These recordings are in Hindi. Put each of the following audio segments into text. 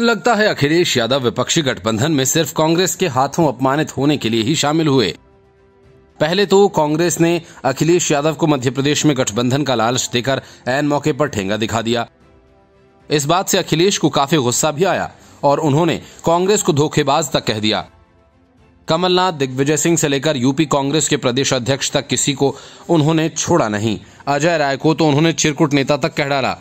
लगता है अखिलेश यादव विपक्षी गठबंधन में सिर्फ कांग्रेस के हाथों अपमानित होने के लिए ही शामिल हुए। पहले तो कांग्रेस ने अखिलेश यादव को मध्य प्रदेश में गठबंधन का लालच देकर ऐन मौके पर ठेंगा दिखा दिया। इस बात से अखिलेश को काफी गुस्सा भी आया और उन्होंने कांग्रेस को धोखेबाज तक कह दिया। कमलनाथ, दिग्विजय सिंह से लेकर यूपी कांग्रेस के प्रदेश अध्यक्ष तक किसी को उन्होंने छोड़ा नहीं। अजय राय को तो उन्होंने चिरकुट नेता तक कह डाला।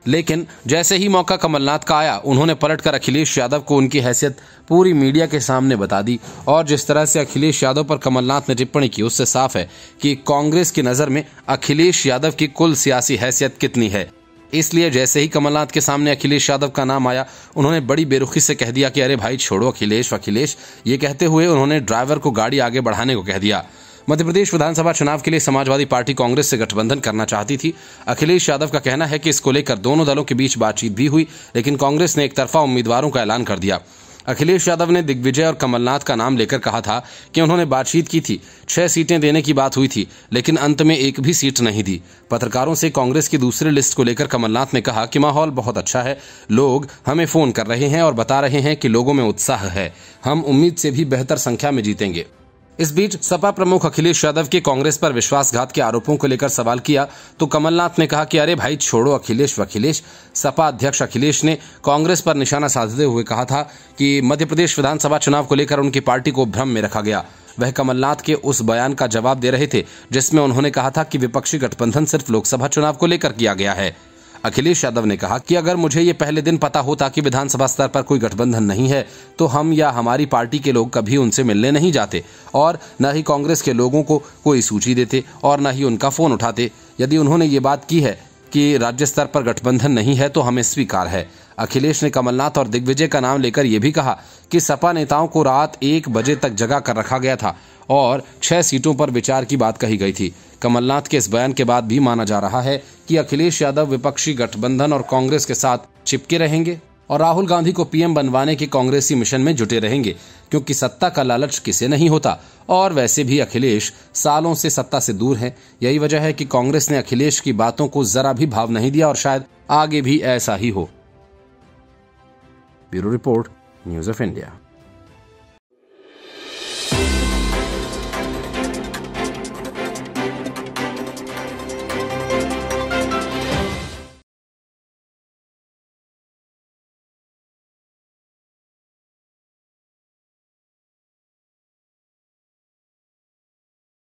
लेकिन जैसे ही मौका कमलनाथ का आया, उन्होंने पलटकर अखिलेश यादव को उनकी हैसियत पूरी मीडिया के सामने बता दी। और जिस तरह से अखिलेश यादव पर कमलनाथ ने टिप्पणी की, उससे साफ है कि कांग्रेस की नजर में अखिलेश यादव की कुल सियासी हैसियत कितनी है। इसलिए जैसे ही कमलनाथ के सामने अखिलेश यादव का नाम आया, उन्होंने बड़ी बेरुखी से कह दिया कि अरे भाई छोड़ो अखिलेश वखिलेश। ये कहते हुए उन्होंने ड्राइवर को गाड़ी आगे बढ़ाने को कह दिया। मध्य प्रदेश विधानसभा चुनाव के लिए समाजवादी पार्टी कांग्रेस से गठबंधन करना चाहती थी। अखिलेश यादव का कहना है कि इसको लेकर दोनों दलों के बीच बातचीत भी हुई, लेकिन कांग्रेस ने एक तरफा उम्मीदवारों का ऐलान कर दिया। अखिलेश यादव ने दिग्विजय और कमलनाथ का नाम लेकर कहा था कि उन्होंने बातचीत की थी, 6 सीटें देने की बात हुई थी, लेकिन अंत में एक भी सीट नहीं दी। पत्रकारों से कांग्रेस की दूसरी लिस्ट को लेकर कमलनाथ ने कहा कि माहौल बहुत अच्छा है, लोग हमें फोन कर रहे हैं और बता रहे हैं कि लोगों में उत्साह है, हम उम्मीद से भी बेहतर संख्या में जीतेंगे। इस बीच सपा प्रमुख अखिलेश यादव के कांग्रेस पर विश्वासघात के आरोपों को लेकर सवाल किया तो कमलनाथ ने कहा कि अरे भाई छोड़ो अखिलेश वखिलेश। सपा अध्यक्ष अखिलेश ने कांग्रेस पर निशाना साधते हुए कहा था कि मध्य प्रदेश विधानसभा चुनाव को लेकर उनकी पार्टी को भ्रम में रखा गया। वह कमलनाथ के उस बयान का जवाब दे रहे थे जिसमें उन्होंने कहा था कि विपक्षी गठबंधन सिर्फ लोकसभा चुनाव को लेकर किया गया है। अखिलेश यादव ने कहा कि अगर मुझे ये पहले दिन पता होता कि विधानसभा स्तर पर कोई गठबंधन नहीं है तो हम या हमारी पार्टी के लोग कभी उनसे मिलने नहीं जाते और न ही कांग्रेस के लोगों को कोई सूची देते और न ही उनका फोन उठाते। यदि उन्होंने ये बात की है कि राज्य स्तर पर गठबंधन नहीं है तो हमें स्वीकार है। अखिलेश ने कमलनाथ और दिग्विजय का नाम लेकर यह भी कहा कि सपा नेताओं को रात 1 बजे तक जगा कर रखा गया था और 6 सीटों पर विचार की बात कही गई थी। कमलनाथ के इस बयान के बाद भी माना जा रहा है कि अखिलेश यादव विपक्षी गठबंधन और कांग्रेस के साथ चिपके रहेंगे और राहुल गांधी को पीएम बनवाने के कांग्रेसी मिशन में जुटे रहेंगे, क्योंकि सत्ता का लालच किसे नहीं होता और वैसे भी अखिलेश सालों से सत्ता से दूर हैं। यही वजह है कि कांग्रेस ने अखिलेश की बातों को जरा भी भाव नहीं दिया और शायद आगे भी ऐसा ही हो। Bureau report, news of India.